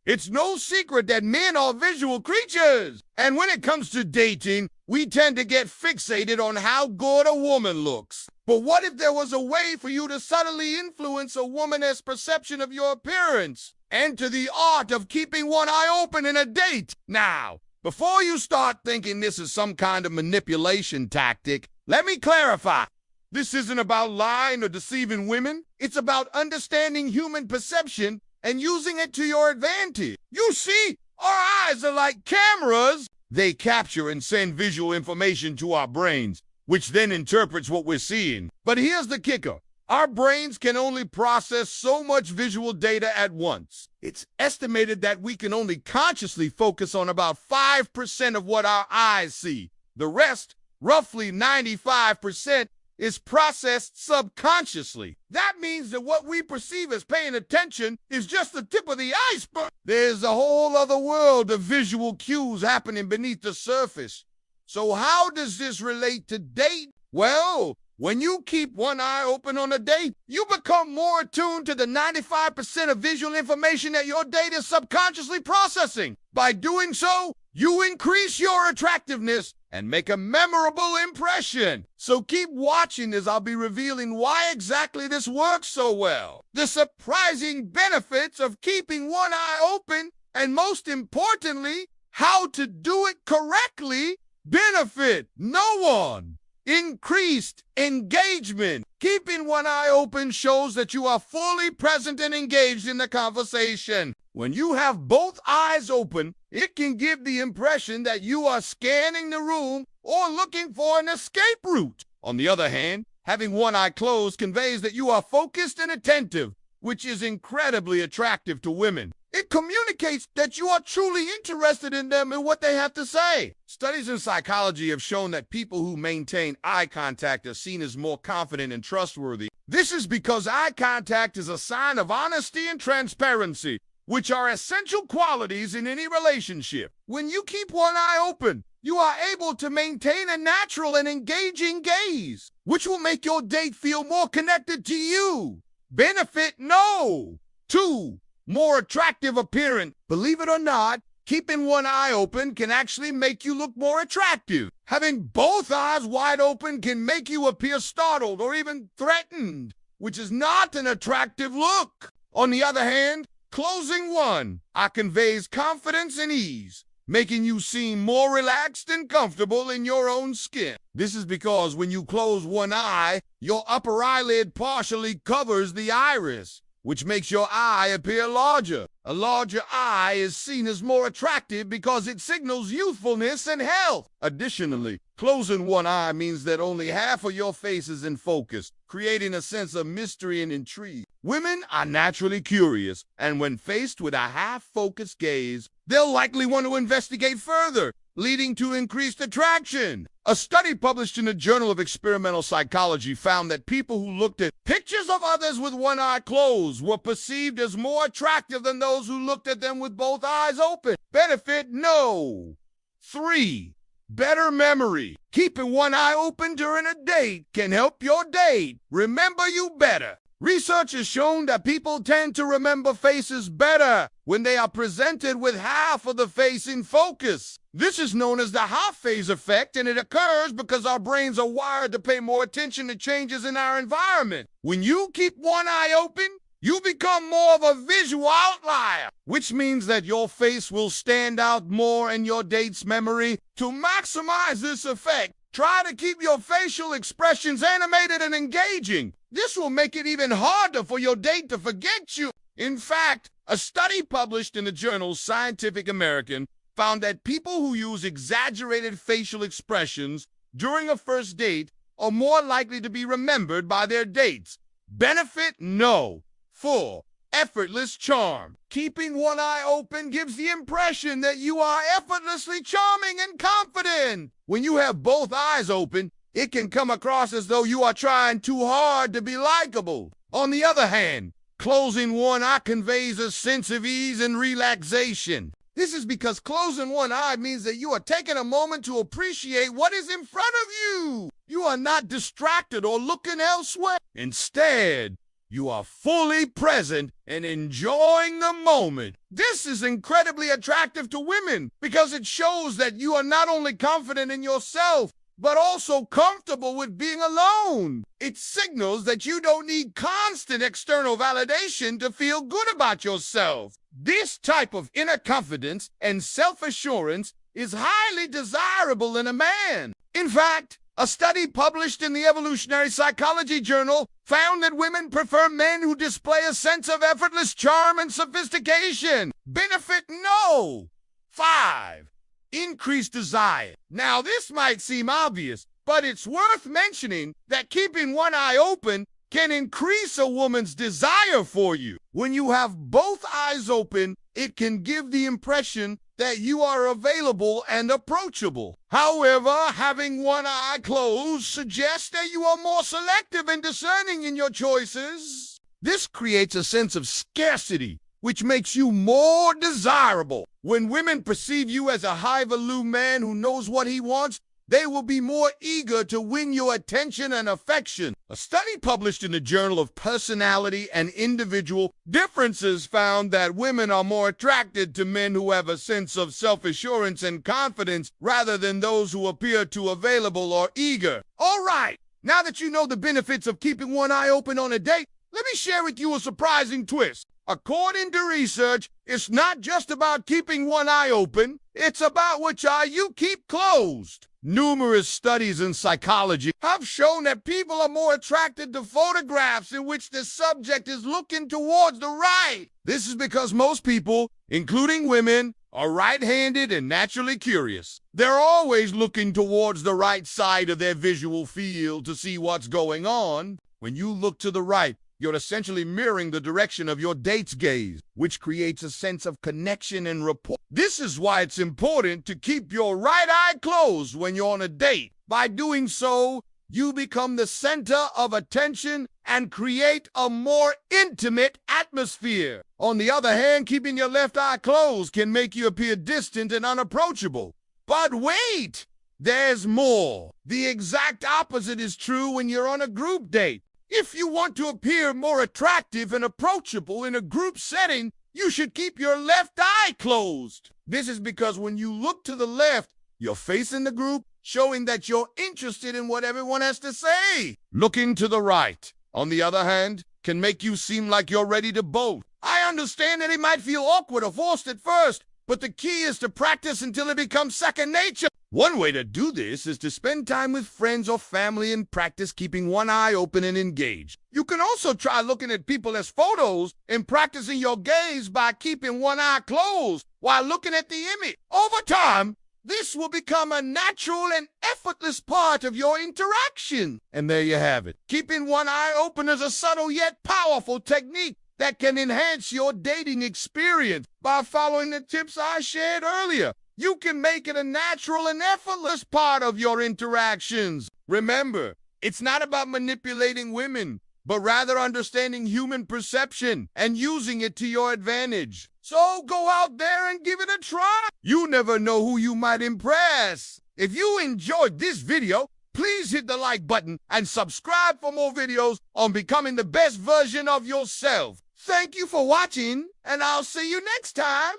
It's no secret that men are visual creatures. And when it comes to dating, we tend to get fixated on how good a woman looks. But what if there was a way for you to subtly influence a woman's perception of your appearance? Enter the art of keeping one eye open in a date. Now, before you start thinking this is some kind of manipulation tactic, let me clarify. This isn't about lying or deceiving women. It's about understanding human perception and using it to your advantage. You see, our eyes are like cameras. They capture and send visual information to our brains, which then interprets what we're seeing. But here's the kicker. Our brains can only process so much visual data at once. It's estimated that we can only consciously focus on about 5% of what our eyes see. The rest, roughly 95%, is processed subconsciously. That means that what we perceive as paying attention is just the tip of the iceberg. There's a whole other world of visual cues happening beneath the surface. So how does this relate to dating? Well, when you keep one eye open on a date, you become more attuned to the 95% of visual information that your date is subconsciously processing. By doing so, you increase your attractiveness and make a memorable impression. So keep watching as I'll be revealing why exactly this works so well, the surprising benefits of keeping one eye open, and most importantly, how to do it correctly benefit no one. Increased engagement. Keeping one eye open shows that you are fully present and engaged in the conversation. When you have both eyes open, it can give the impression that you are scanning the room or looking for an escape route. On the other hand, having one eye closed conveys that you are focused and attentive, which is incredibly attractive to women. It communicates that you are truly interested in them and what they have to say. Studies in psychology have shown that people who maintain eye contact are seen as more confident and trustworthy. This is because eye contact is a sign of honesty and transparency, which are essential qualities in any relationship. When you keep one eye open, you are able to maintain a natural and engaging gaze, which will make your date feel more connected to you. Benefit no. 2. More attractive appearance. Believe it or not, keeping one eye open can actually make you look more attractive. Having both eyes wide open can make you appear startled or even threatened, which is not an attractive look. On the other hand, closing one eye conveys confidence and ease, making you seem more relaxed and comfortable in your own skin. This is because when you close one eye, your upper eyelid partially covers the iris, which makes your eye appear larger. A larger eye is seen as more attractive because it signals youthfulness and health. Additionally, closing one eye means that only half of your face is in focus, creating a sense of mystery and intrigue. Women are naturally curious, and when faced with a half-focused gaze, they'll likely want to investigate further, leading to increased attraction. A study published in the Journal of Experimental Psychology found that people who looked at pictures of others with one eye closed were perceived as more attractive than those who looked at them with both eyes open. Benefit no. 3. Better memory. Keeping one eye open during a date can help your date remember you better. Research has shown that people tend to remember faces better when they are presented with half of the face in focus. This is known as the half phase effect, and it occurs because our brains are wired to pay more attention to changes in our environment. When you keep one eye open, you become more of a visual outlier, which means that your face will stand out more in your date's memory. To maximize this effect, try to keep your facial expressions animated and engaging. This will make it even harder for your date to forget you. In fact, a study published in the journal Scientific American found that people who use exaggerated facial expressions during a first date are more likely to be remembered by their dates. Benefit no. 4. Effortless charm. Keeping one eye open gives the impression that you are effortlessly charming and confident. When you have both eyes open, it can come across as though you are trying too hard to be likable. On the other hand, closing one eye conveys a sense of ease and relaxation. This is because closing one eye means that you are taking a moment to appreciate what is in front of you. You are not distracted or looking elsewhere. Instead, You are fully present and enjoying the moment. This is incredibly attractive to women because it shows that you are not only confident in yourself, but also comfortable with being alone. It signals that you don't need constant external validation to feel good about yourself. This type of inner confidence and self-assurance is highly desirable in a man. In fact, a study published in the Evolutionary Psychology Journal found that women prefer men who display a sense of effortless charm and sophistication. Benefit? No. 5. Increased desire. Now, this might seem obvious, but it's worth mentioning that keeping one eye open can increase a woman's desire for you. When you have both eyes open, it can give the impression that you are available and approachable. However, having one eye closed suggests that you are more selective and discerning in your choices. This creates a sense of scarcity, which makes you more desirable. When women perceive you as a high-value man who knows what he wants, they will be more eager to win your attention and affection. A study published in the Journal of Personality and Individual Differences found that women are more attracted to men who have a sense of self-assurance and confidence rather than those who appear too available or eager. All right, now that you know the benefits of keeping one eye open on a date, let me share with you a surprising twist. According to research, it's not just about keeping one eye open, it's about which eye you keep closed. Numerous studies in psychology have shown that people are more attracted to photographs in which the subject is looking towards the right. This is because most people, including women, are right-handed and naturally curious. They're always looking towards the right side of their visual field to see what's going on. When you look to the right, you're essentially mirroring the direction of your date's gaze, which creates a sense of connection and rapport. This is why it's important to keep your right eye closed when you're on a date. By doing so, you become the center of attention and create a more intimate atmosphere. On the other hand, keeping your left eye closed can make you appear distant and unapproachable. But wait, there's more. The exact opposite is true when you're on a group date. If you want to appear more attractive and approachable in a group setting, you should keep your left eye closed. This is because when you look to the left, you're facing the group, showing that you're interested in what everyone has to say. Looking to the right, on the other hand, can make you seem like you're ready to bolt. I understand that it might feel awkward or forced at first, but the key is to practice until it becomes second nature. One way to do this is to spend time with friends or family and practice keeping one eye open and engaged. You can also try looking at people as photos and practicing your gaze by keeping one eye closed while looking at the image. Over time, this will become a natural and effortless part of your interaction. And there you have it. Keeping one eye open is a subtle yet powerful technique that can enhance your dating experience. By following the tips I shared earlier, you can make it a natural and effortless part of your interactions. Remember, it's not about manipulating women, but rather understanding human perception and using it to your advantage. So go out there and give it a try. You never know who you might impress. If you enjoyed this video, please hit the like button and subscribe for more videos on becoming the best version of yourself. Thank you for watching, and I'll see you next time.